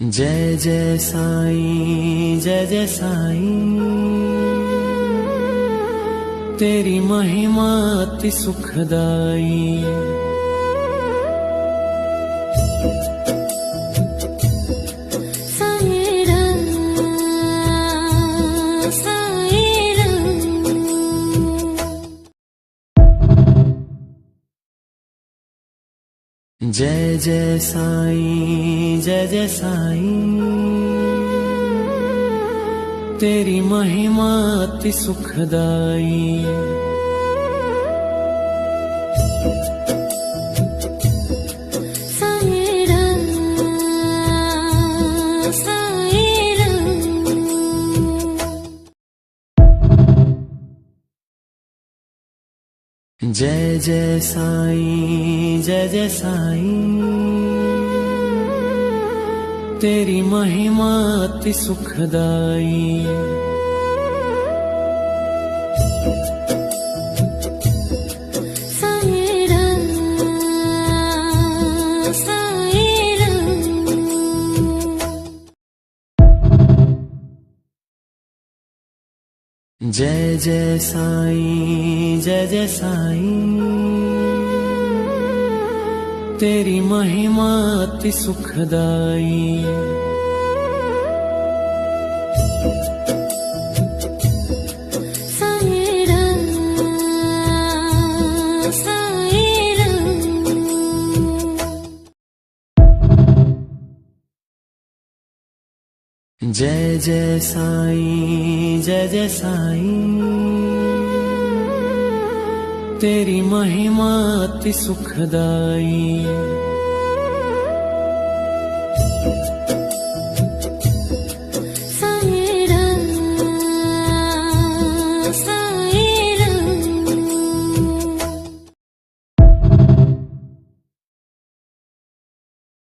जय जय साईं, जय जय साईं। तेरी महिमा अति सुखदाई। साईं राम, साईं राम। जय जय साईं, जय जय साईं। तेरी महिमा अति सुखदाई। साईं राम, साईं राम। जय जय साईं, जय जय साईं। तेरी महिमा अति सुखदाई। साईं राम, साईं राम। जय जय साईं, जय जय साईं। तेरी महिमा अति सुखदाई। साईं राम, साईं राम। जय जय साईं, जय जय साईं। तेरी महिमा अति सुखदाई।